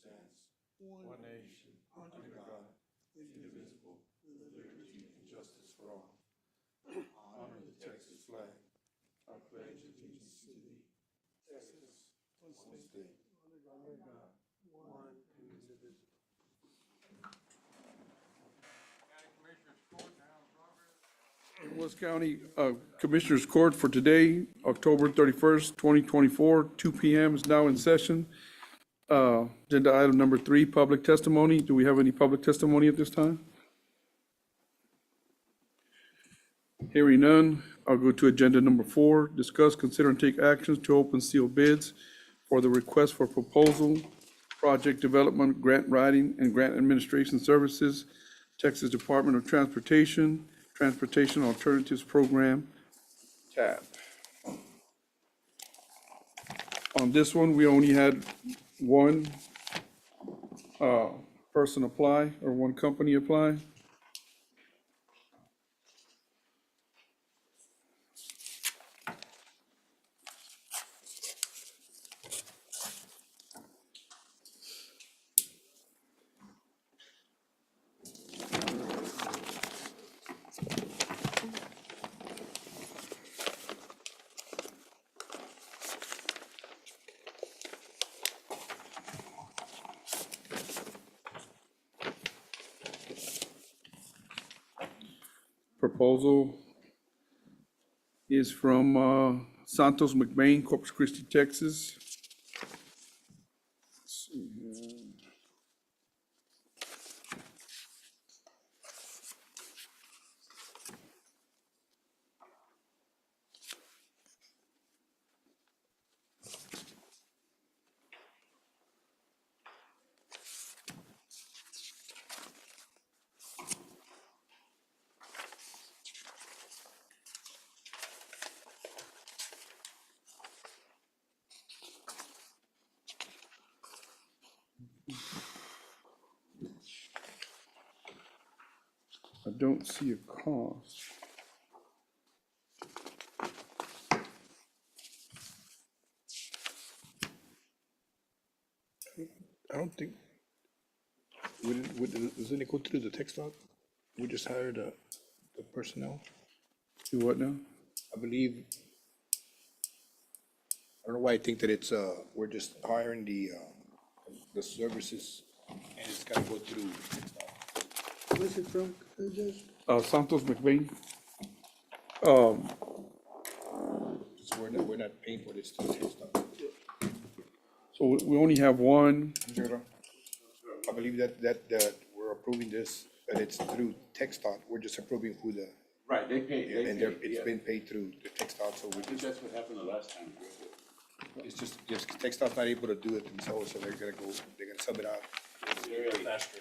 stands, one nation, under God, indivisible, with liberty and justice for all. Honor the Texas flag. I pledge allegiance to thee. Texas, one state, under God, one indivisible. Woods County Commissioners Court for today, October 31st, 2024, 2 p.m. is now in session. Agenda item number 3, public testimony. Do we have any public testimony at this time? Hearing none, I'll go to agenda number 4, discuss, consider, and take actions to open seal bids for the request for proposal, project development, grant writing, and grant administration services, Texas Department of Transportation, Transportation Alternatives Program, TAP. On this one, we only had one person apply, or one company apply. Proposal is from Santos McBain, Corpus Christi, Texas. Let's see here. I don't see a cost. I don't think, doesn't it go through the text dot? We just hired the personnel. Do what now? I believe, I don't know why I think that it's, we're just hiring the services and it's gotta go through text dot. Where's it from, Judge? Santos McBain. So we're not paying for this through text dot. So we only have one. I believe that we're approving this, that it's through text dot. We're just approving who the, Right, they pay, and it's been paid through the text dot, so we I think just, that's what happened the last time. it's just text dot's not able to do it themselves, so they're gonna sub it out. Very faster.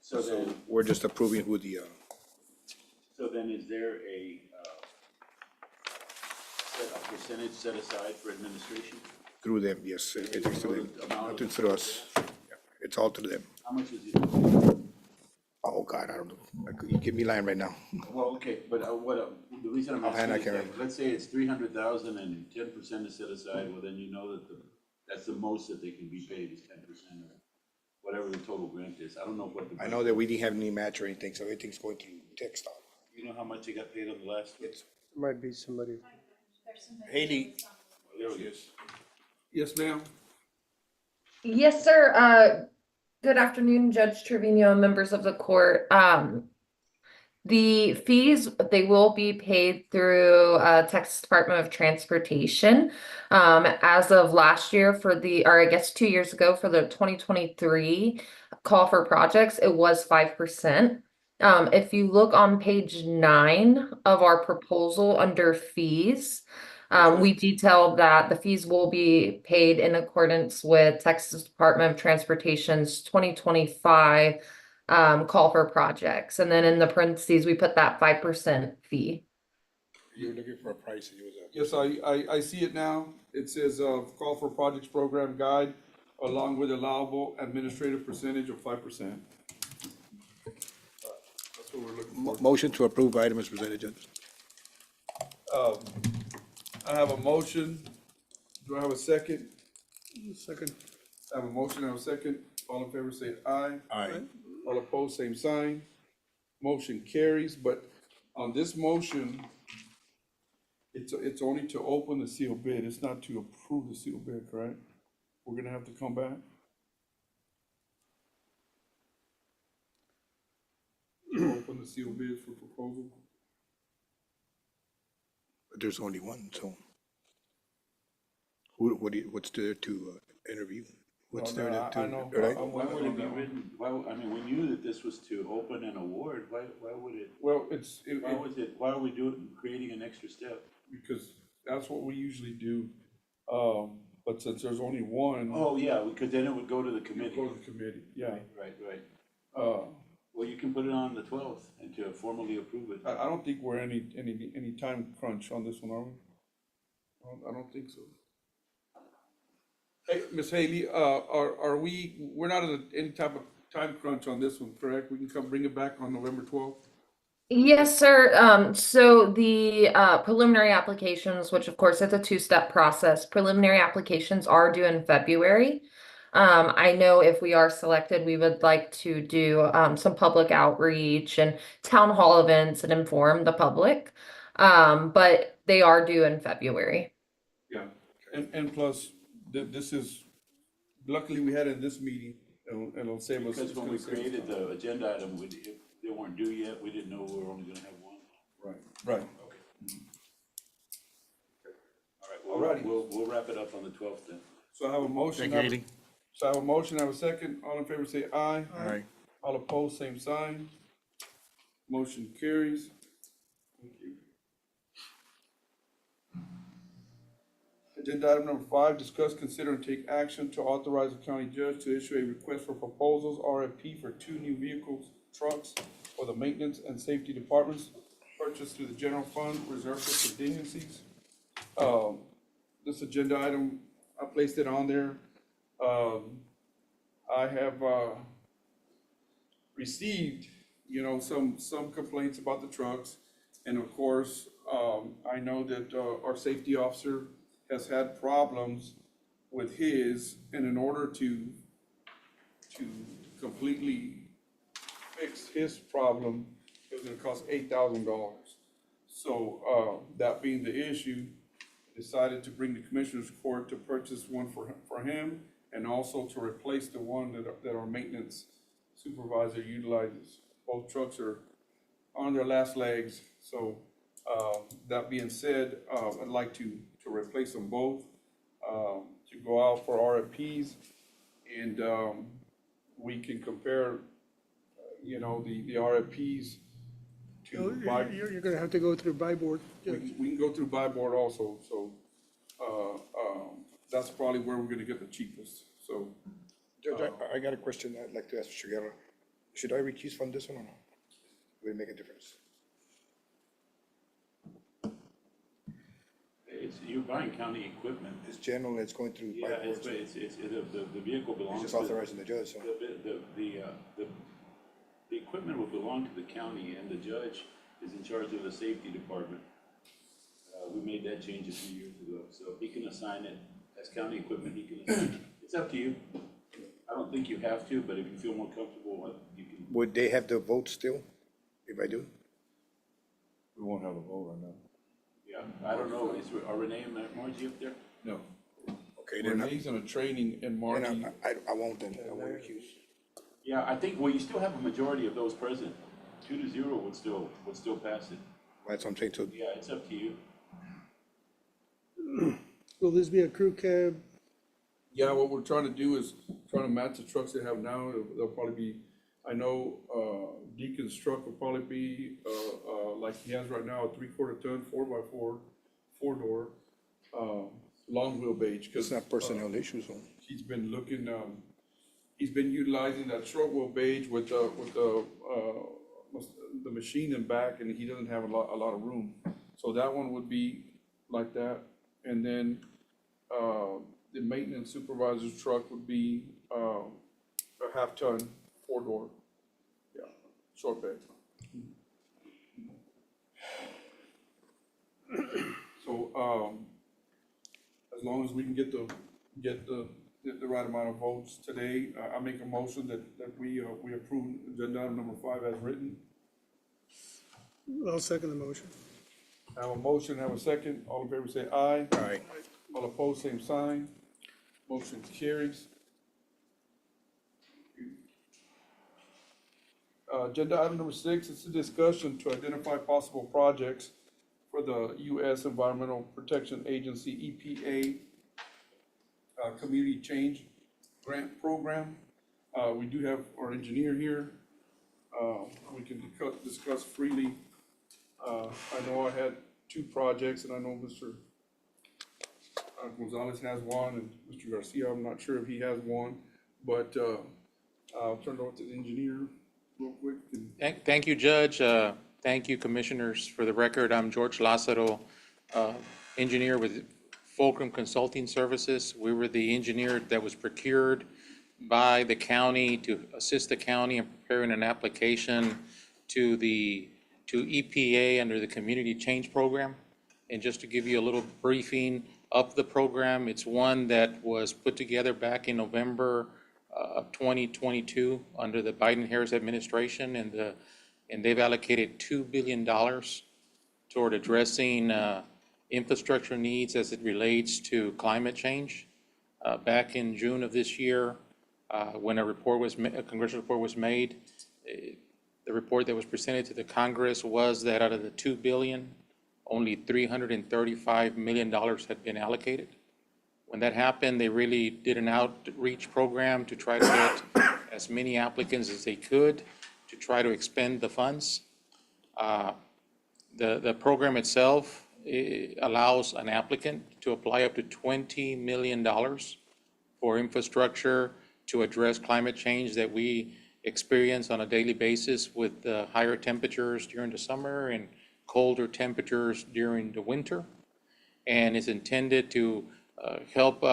So then, We're just approving who the, is there a percentage set aside for administration? through them, yes, it's through them, nothing through us. Yeah, it's all through them. How much is it? Oh, God, I don't know, you get me lying right now. Well, okay, but the reason I'm Offhand, I asking is can't like, let's say it's 300,000 and 10% is set aside, well, then you know that that's the most that they can be paid is 10% or whatever the total grant is. I don't know what the. I know that we didn't have any match or anything, so everything's going through text dot. You know how much they got paid on the last one? Might be somebody. Haley. There it is. Yes, ma'am. Yes, sir. Good afternoon, Judge Trevino and members of the court. The fees, they will be paid through Texas Department of Transportation. As of last year or I guess 2 years ago for the 2023 call for projects, it was 5%. If you look on page 9 of our proposal under fees, we detailed that the fees will be paid in accordance with Texas Department of Transportation's 2025 call for projects. And then in the parentheses, we put that 5% fee. You're looking for a price, and it was a. Yes, I see it now. It says, call for projects program guide along with allowable administrative percentage of 5%. That's what we're looking for. Motion to approve item is presented, Judge. I have a motion. Do I have a second? Second. I have a motion, I have a second. All in favor say aye. Aye. All opposed, same sign. Motion carries, but on this motion, it's only to open the sealed bid. It's not to approve the sealed bid, correct? We're gonna have to come back. To open the sealed bid for proposal. But there's only one, so. What's there to interview? What's there No, to, I know. right? Why would it be written, I mean, we knew that this was to open an award, why would it, Well, why are we creating an extra step? because that's what we usually do. But since there's only one. Oh, yeah, because then it would go to the Go committee. to the committee, yeah. Right. Uh, Well, you can put it on the 12th and to formally approve it. I don't think we're any time crunch on this one, are we? I don't think so. Hey, Ms. Haley, we're not in any type of time crunch on this one, correct? We can bring it back on November 12th? Yes, sir. So the preliminary applications, which of course it's a two-step process, preliminary applications are due in February. I know if we are selected, we would like to do some public outreach and town hall events and inform the public. But they are due in February. Yeah, and plus, this is, luckily we had it in this meeting, and it'll save us. Because when we created the agenda item, if they weren't due yet, we didn't know we were only gonna have one. Right. Okay. All right, Alrighty. we'll wrap it up on the 12th then. So I have a motion. Thank you, Haley. So I have a motion, I have a second. All in favor say aye. Aye. All opposed, same sign. Motion carries. Thank you. Agenda item number 5, discuss, consider, and take action to authorize the county judge to issue a request for proposals, RFP, for 2 new vehicles, trucks for the maintenance and safety departments, purchased through the general fund, reserved for contingencies. This agenda item, I placed it on there. I have, received, some complaints about the trucks. And of course, I know that, our safety officer has had problems with his, and in order to completely fix his problem, it was gonna cost $8,000. So, that being the issue, decided to bring the commissioner's court to purchase one for him, and also to replace the one that our maintenance supervisor utilizes. Both trucks are on their last legs, so, that being said, I'd like to replace them both, to go out for RFPs, and, we can compare, the RFPs to buy. You're gonna have to go through buy board. We can go through buy board also, so, that's probably where we're gonna get the cheapest, so. Judge, I got a question I'd like to ask Mr. Guerra. Should I recuse from this one or not? Will it make a difference? You're buying county equipment. It's general, it's going through buy Yeah, board. the vehicle belongs It's to. just authorizing the judge, so. The equipment will belong to the county, and the judge is in charge of the safety department. We made that change a few years ago, so he can assign it as county equipment, he can assign it. It's up to you. I don't think you have to, but if you feel more comfortable, you can. Would they have the vote still, if I do? We won't have a vote on that. Yeah, I don't know, are Renee and Margie up there? No. Okay, then Renee's in a training, and Margie, I won't then, I won't recuse. Yeah, I think, well, you still have a majority of those present. 2-0 would still pass it. That's what I'm saying, so Yeah, it's up to you. Will this be a crew cab? yeah, what we're trying to do is trying to match the trucks they have now. They'll probably be, I know, Deacon's truck will probably be, like he has right now, a 3/4 ton, 4x4, 4-door, long wheelbase, it's because not personnel issues, so. he's been looking, he's been utilizing that short wheelbase with the machine in back, and he doesn't have a lot of room. So that one would be like that. And then, the maintenance supervisor's truck would be, a 1/2 ton, 4-door. Yeah, short bed. So, as long as we can get the the right amount of votes today. I make a motion that we approve agenda item number 5 as written. I'll second the motion. I have a motion, I have a second. All in favor say aye. Aye. All opposed, same sign. Motion carries. Agenda item number 6 is a discussion to identify possible projects for the U.S. Environmental Protection Agency, EPA, Community Change Grant Program. We do have our engineer here. We can discuss freely. I know I had 2 projects, and I know Mr. Gonzalez has one, and Mr. Garcia, I'm not sure if he has one, but I'll turn it over to the engineer real quick. Thank you, Judge. Thank you, Commissioners. For the record, I'm George Lázaro, engineer with Fulcrum Consulting Services. We were the engineer that was procured by the county to assist the county in preparing an application to EPA under the Community Change Program. And just to give you a little briefing of the program, it's one that was put together back in November of 2022 under the Biden-Harris administration, and they've allocated $2 billion toward addressing infrastructure needs as it relates to climate change. Back in June of this year, when a congressional report was made, the report that was presented to the Congress was that out of the $2 billion, only $335 million had been allocated. When that happened, they really did an outreach program to try to get as many applicants as they could to try to expend the funds. The program itself allows an applicant to apply up to $20 million for infrastructure to address climate change that we experience on a daily basis with higher temperatures during the summer and colder temperatures during the winter. And is intended to help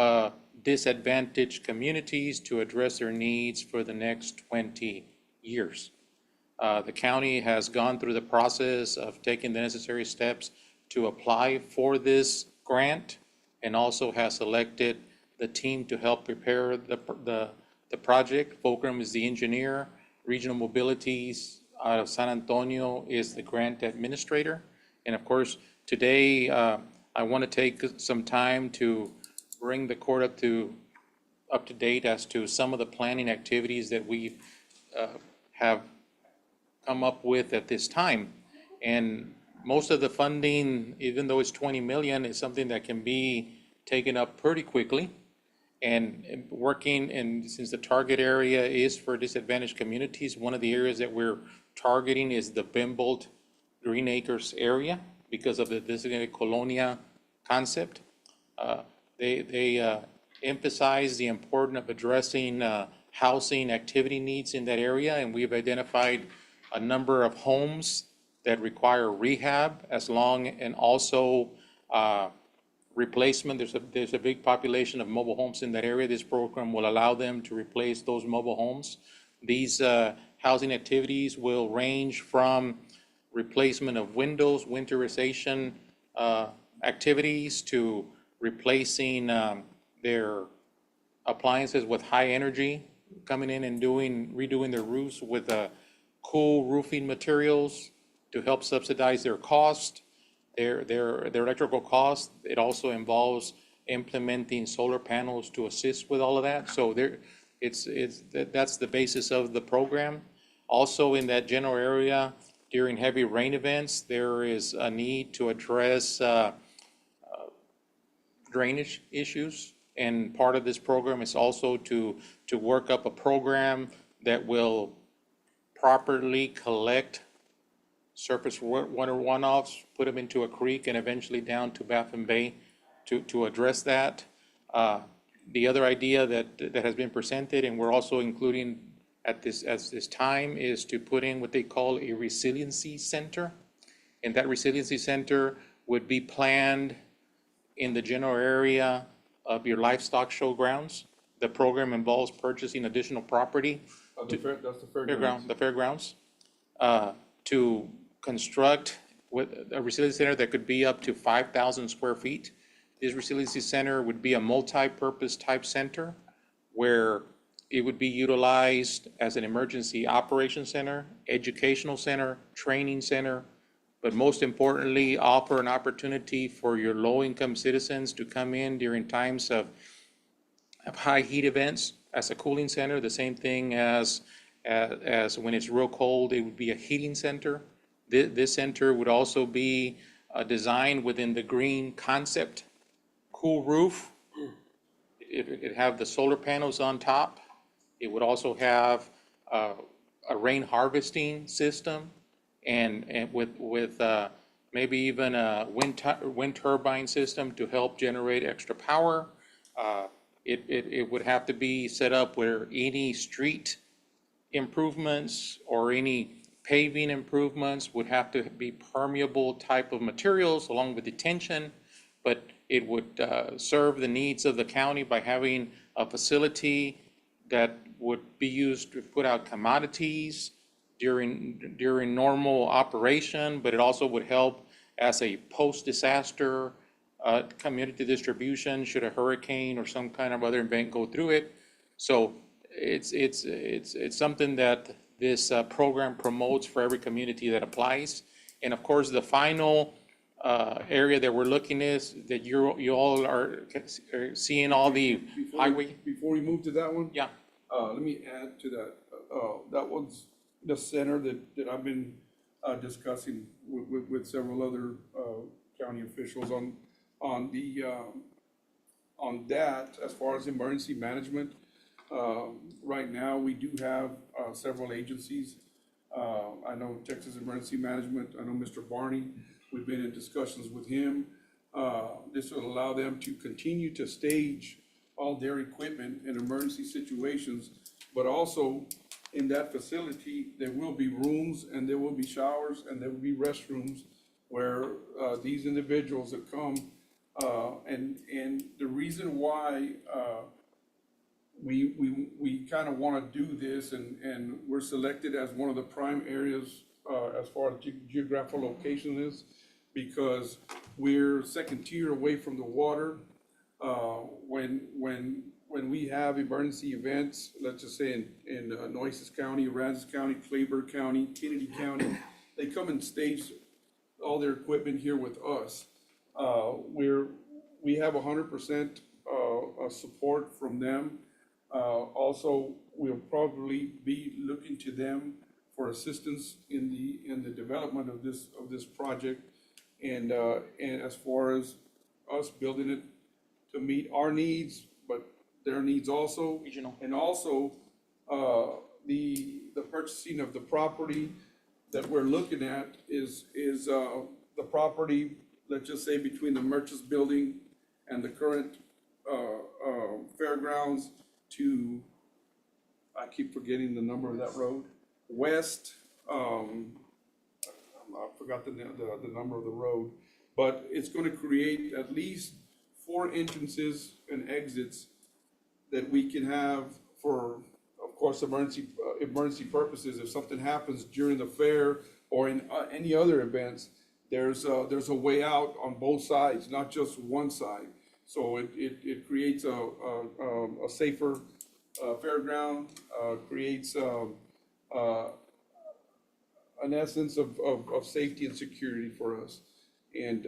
disadvantaged communities to address their needs for the next 20 years. The county has gone through the process of taking the necessary steps to apply for this grant, and also has selected the team to help prepare the project. Fulcrum is the engineer. Regional Mobilities out of San Antonio is the grant administrator. And of course, today, I want to take some time to bring the court up to date as to some of the planning activities that we have come up with at this time. And most of the funding, even though it's 20 million, is something that can be taken up pretty quickly. And working, and since the target area is for disadvantaged communities, one of the areas that we're targeting is the Bimbold Green Acres area because of the designated colonia concept. They emphasize the importance of addressing housing activity needs in that area, and we've identified a number of homes that require rehab and also replacement. There's a big population of mobile homes in that area. This program will allow them to replace those mobile homes. These housing activities will range from replacement of windows, winterization activities, to replacing their appliances with high energy, coming in and redoing their roofs with cool roofing materials to help subsidize their cost. Their electrical costs. It also involves implementing solar panels to assist with all of that. So that's the basis of the program. Also, in that general area, during heavy rain events, there is a need to address drainage issues. And part of this program is also to work up a program that will properly collect surface water runoffs, put them into a creek, and eventually down to Baffin Bay to address that. The other idea that has been presented, and we're also including at this time, is to put in what they call a resiliency center. And that resiliency center would be planned in the general area of your livestock show grounds. The program involves purchasing additional property. That's the fairgrounds. The fairgrounds, to construct with a resiliency center that could be up to 5,000 square feet. This resiliency center would be a multi-purpose type center where it would be utilized as an emergency operations center, educational center, training center, but most importantly, offer an opportunity for your low-income citizens to come in during times of high heat events as a cooling center, the same thing as when it's real cold, it would be a heating center. This center would also be designed within the green concept, cool roof. It'd have the solar panels on top. It would also have a rain harvesting system and with maybe even a wind turbine system to help generate extra power. It would have to be set up where any street improvements or any paving improvements would have to be permeable type of materials along with detention, but it would serve the needs of the county by having a facility that would be used to put out commodities during normal operation, but it also would help as a post-disaster community distribution should a hurricane or some kind of other event go through it. So it's something that this program promotes for every community that applies. And of course, the final area that we're looking is that you all are seeing all the highway. Before we move to that one? Yeah. Let me add to that. That was the center that I've been discussing with several other county officials on that as far as emergency management. Right now, we do have several agencies. I know Texas Emergency Management, I know Mr. Barney, we've been in discussions with him. This will allow them to continue to stage all their equipment in emergency situations, but also in that facility, there will be rooms and there will be showers and there will be restrooms where these individuals that come, and the reason why we kind of want to do this and we're selected as one of the prime areas as far as geographical location is because we're second tier away from the water. When we have emergency events, let's just say in Nueces County, Aransas County, Clayburgh County, Kennedy County, they come and stage all their equipment here with us. We have 100% support from them. Also, we'll probably be looking to them for assistance in the development of this project, and as far as us building it to meet our needs, but their needs also. Regional. And also, the purchasing of the property that we're looking at is the property, let's just say between the Merchants Building and the current fairgrounds to, I keep forgetting the number of that road, west, I forgot the number of the road, but it's gonna create at least 4 entrances and exits that we can have for, of course, emergency purposes. If something happens during the fair or in any other events, there's a way out on both sides, not just one side. So it creates a safer fairground, creates an essence of safety and security for us. And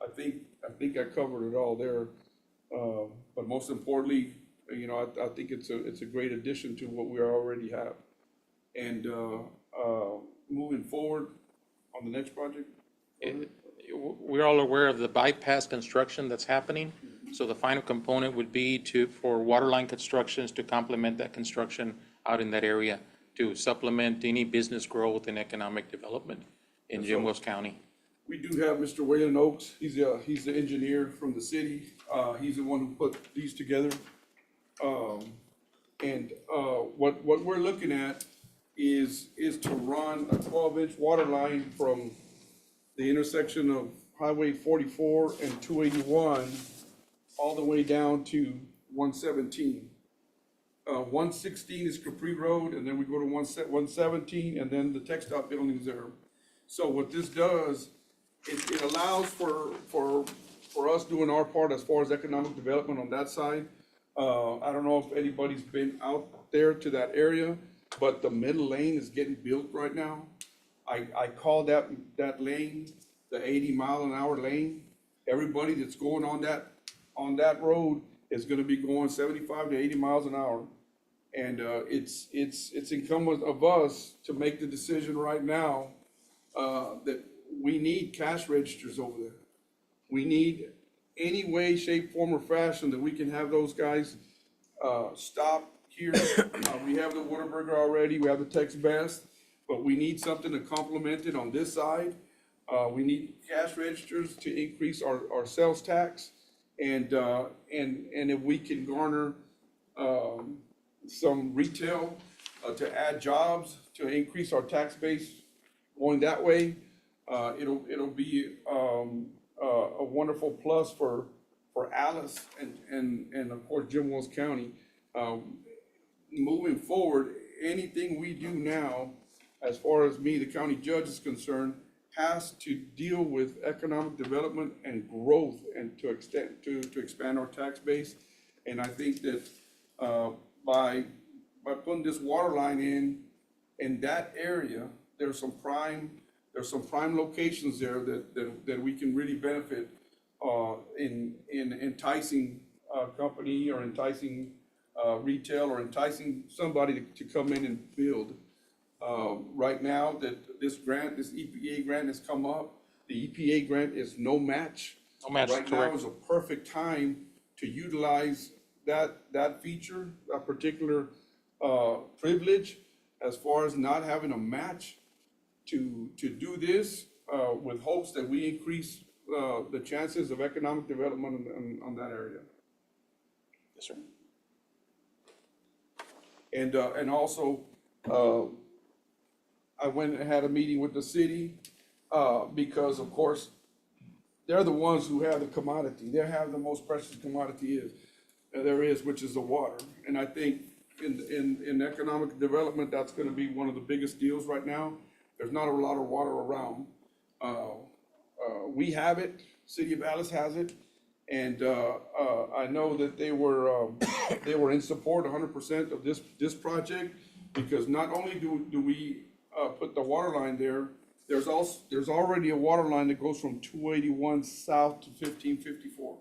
I think I covered it all there. But most importantly, I think it's a great addition to what we already have. And moving forward on the next project. We're all aware of the bypass construction that's happening. So the final component would be for waterline constructions to complement that construction out in that area to supplement any business growth and economic development in Jim Wells County. We do have Mr. Waylon Oaks. He's the engineer from the city. He's the one who put these together. What we're looking at is to run a 12-inch water line from the intersection of Highway 44 and 281 all the way down to 117. 116 is Capri Road, and then we go to 117, and then the textile building is there. So what this does, it allows for us doing our part as far as economic development on that side. I don't know if anybody's been out there to that area, but the middle lane is getting built right now. I call that lane the 80-mile-an-hour lane. Everybody that's going on that road is gonna be going 75 to 80 miles an hour. And, it's incumbent of us to make the decision right now, that we need cash registers over there. We need any way, shape, form, or fashion that we can have those guys, stop here. We have the Whataburger already, we have the Tex Best, but we need something to complement it on this side. We need cash registers to increase our sales tax. And if we can garner, some retail, to add jobs, to increase our tax base going that way, it'll be, a wonderful plus for Alice and of course Jim Wells County. Moving forward, anything we do now, as far as me, the county judge is concerned, has to deal with economic development and growth and to expand our tax base. And I think that, by putting this water line in that area, there's some prime locations there that we can really benefit, in enticing a company or enticing, retail, or enticing somebody to come in and build. Right now that this EPA grant has come up, the EPA grant is no match. No match, Right now correct. is a perfect time to utilize that feature, that particular, privilege, as far as not having a match, to do this, with hopes that we increase, the chances of economic development on that area. Yes, sir. And also, I went and had a meeting with the city, because of course, they're the ones who have the commodity. They have the most precious commodity there is, which is the water. And I think in economic development, that's gonna be one of the biggest deals right now. There's not a lot of water around. We have it, City of Alice has it, and, I know that they were in support 100% of this project, because not only do we, put the water line there, there's already a water line that goes from 281 south to 1554.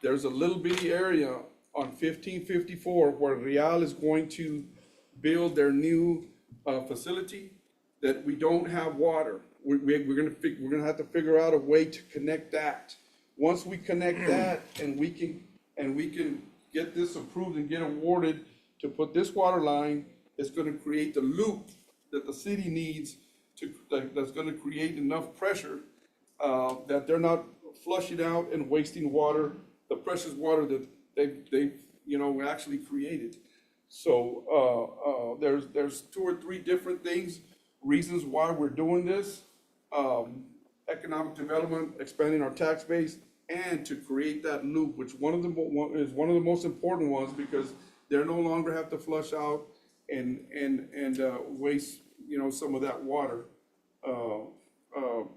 There's a little bitty area on 1554 where Real is going to build their new, facility, that we don't have water. We're gonna have to figure out a way to connect that. Once we connect that and we can get this approved and get awarded to put this water line, it's gonna create the loop that the city needs that's gonna create enough pressure, that they're not flushing out and wasting water, the precious water that they've actually created. So, there's 2 or 3 different reasons why we're doing this. Economic development, expanding our tax base, and to create that loop, which is one of the most important ones, because they no longer have to flush out and waste, some of that water.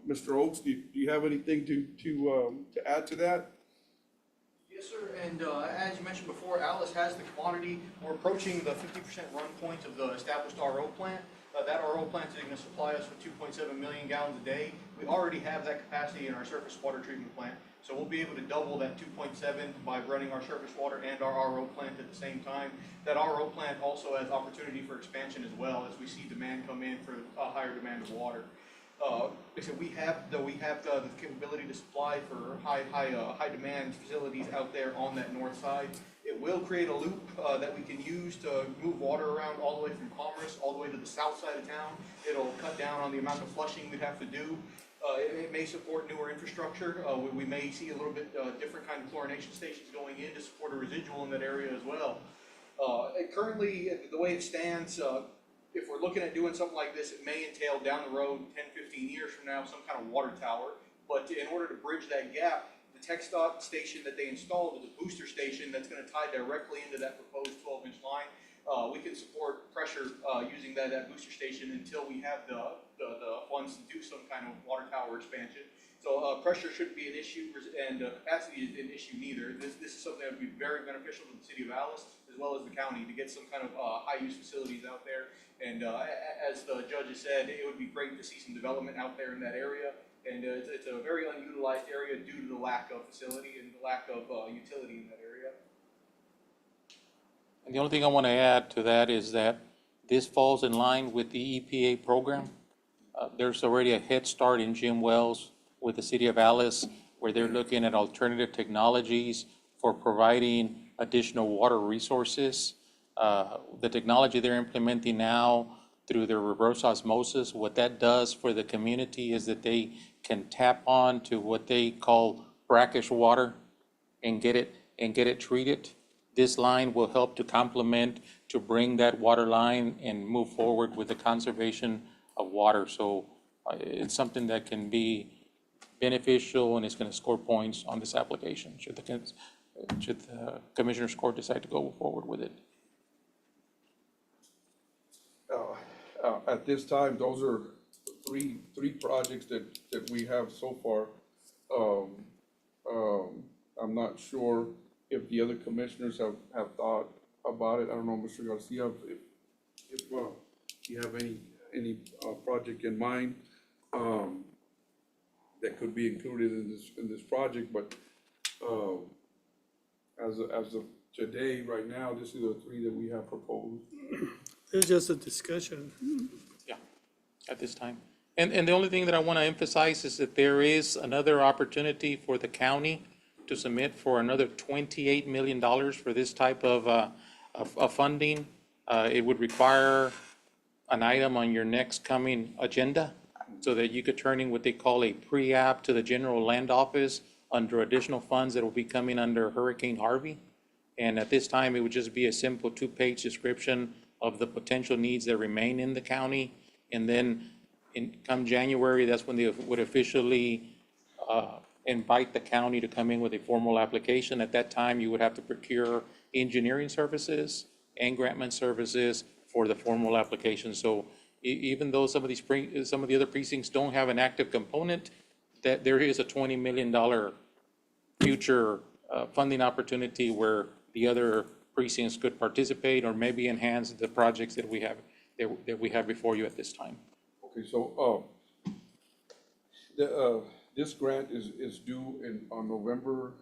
Mr. Oaks, do you have anything to add to that? Yes, sir, and as you mentioned before, Alice has the commodity. We're approaching the 50% run point of the established RO plant. That RO plant is going to supply us with 2.7 million gallons a day. We already have that capacity in our surface water treatment plant, so we'll be able to double that 2.7 by running our surface water and our RO plant at the same time. That RO plant also has opportunity for expansion as well, as we see demand come in for a higher demand of water. Like I said, we have the capability to supply for high demand facilities out there on that north side. It will create a loop that we can use to move water around all the way from Commerce all the way to the south side of town. It'll cut down on the amount of flushing we'd have to do. It may support newer infrastructure. We may see a little bit different kind of chlorination stations going in to support a residual in that area as well. Currently, the way it stands, if we're looking at doing something like this, it may entail down the road, 10, 15 years from now, some kind of water tower. But in order to bridge that gap, the TxDOT station that they installed is a booster station that's going to tie directly into that proposed 12-inch line. We can support pressure using that booster station until we have the funds to do some kind of water tower expansion. So pressure shouldn't be an issue, and capacity is an issue neither. This is something that would be very beneficial to the city of Alice as well as the county to get some kind of high-use facilities out there. And as the judge has said, it would be great to see some development out there in that area. And it's a very unutilized area due to the lack of facility and the lack of utility in that area. And the only thing I want to add to that is that this falls in line with the EPA program. There's already a head start in Jim Wells with the city of Alice, where they're looking at alternative technologies for providing additional water resources. The technology they're implementing now through their reverse osmosis, what that does for the community is that they can tap on to what they call brackish water and get it treated. This line will help to complement, to bring that water line and move forward with the conservation of water. So it's something that can be beneficial, and it's going to score points on this application should the Commissioners Court decide to go forward with it. At this time, those are three projects that we have so far. I'm not sure if the other commissioners have thought about it. I don't know, Mr. Garcia, if you have any project in mind that could be included in this project, but as of today, right now, this is the three that we have proposed. It's just a discussion. Yeah, at this time. And the only thing that I want to emphasize is that there is another opportunity for the county to submit for another $28 million for this type of funding. It would require an item on your next coming agenda so that you could turn in what they call a pre-app to the general land office under additional funds that will be coming under Hurricane Harvey. And at this time, it would just be a simple 2-page description of the potential needs that remain in the county. And then come January, that's when they would officially invite the county to come in with a formal application. At that time, you would have to procure engineering services and grantment services for the formal application. So even though some of the other precincts don't have an active component, that there is a $20 million future funding opportunity where the other precincts could participate or maybe enhance the projects that we have before you at this time. Okay, so this grant is due on November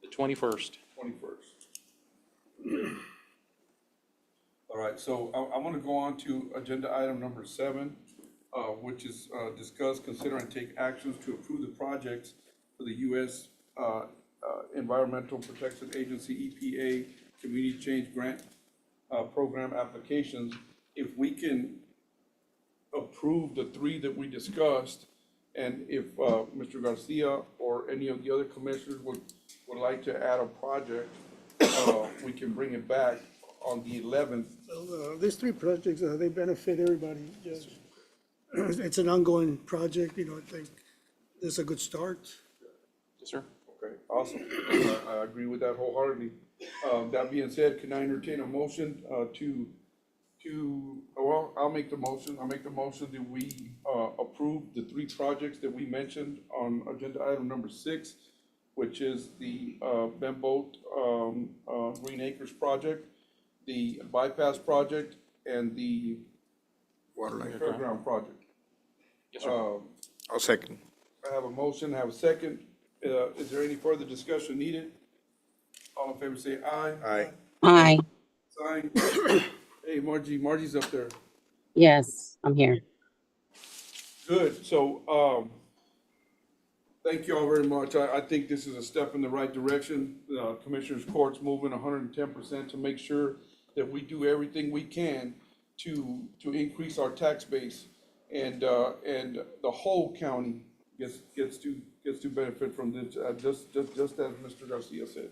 The 21st. 21st. All right, so I want to go on to agenda item number 7, which is discuss, consider, and take actions to approve the projects for the U.S. Environmental Protection Agency, EPA, Community Change Grant Program applications. If we can approve the 3 that we discussed, and if Mr. Garcia or any of the other commissioners would like to add a project, we can bring it back on the 11th. Well, these 3 projects, they benefit everybody, Judge. It's an ongoing project, I think it's a good start. Yes, sir. Okay, awesome. I agree with that wholeheartedly. That being said, can I entertain a motion well, I'll make the motion. I'll make the motion that we approve the 3 projects that we mentioned on agenda item number 6, which is the Bemboat Green Acres project, the bypass project, and the Waterline. fairground project. Yes, sir. I'll second. I have a motion, I have a second. Is there any further discussion needed? All in favor say aye. Aye. Aye. Sign. Hey, Margie's up there. Yes, I'm here. Good, so, thank you all very much. I think this is a step in the right direction. Commissioners Court's moving 110% to make sure that we do everything we can to increase our tax base. And the whole county gets to benefit from this, just as Mr. Garcia said.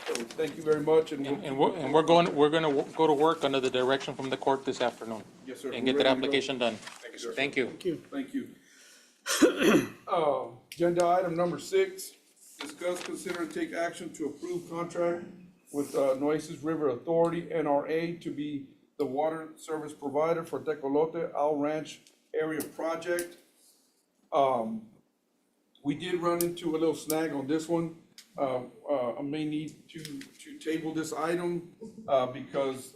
So thank you very much, and And we're going to go to work under the direction from the court this afternoon. Yes, sir. And get that application done. Thank you. Thank you. Thank you. Agenda item number 6, discuss, consider, and take action to approve contract with Nueces River Authority, NRA, to be the water service provider for Tecolote Owl Ranch Area Project. We did run into a little snag on this one. I may need to table this item, because,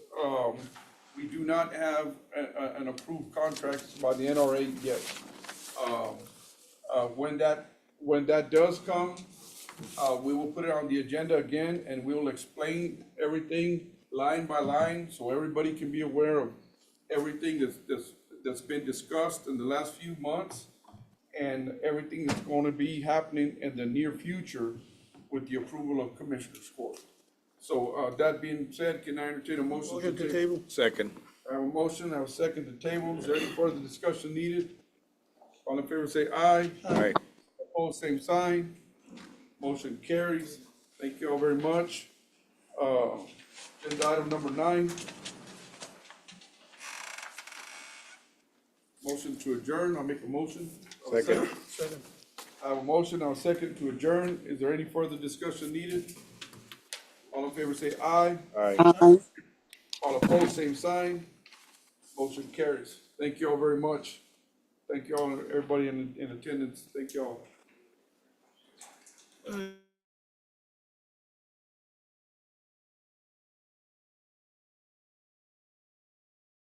we do not have an approved contract by the NRA yet. When that does come, we will put it on the agenda again, and we will explain everything line by line, so everybody can be aware of everything that's been discussed in the last few months, and everything that's gonna be happening in the near future with the approval of Commissioner's Court. So, that being said, can I entertain a motion? Motion to table. Second. I have a motion, I have a second to table. Is there any further discussion needed? All in favor say aye. Aye. Opposed, same sign. Motion carries. Thank you all very much. Agenda item number 9. Motion to adjourn. I'll make a motion. Second. Second. I have a motion, I'll second to adjourn. Is there any further discussion needed? All in favor say aye. Aye. Aye. All opposed, same sign. Motion carries. Thank you all very much. Thank you all, everybody in attendance. Thank you all.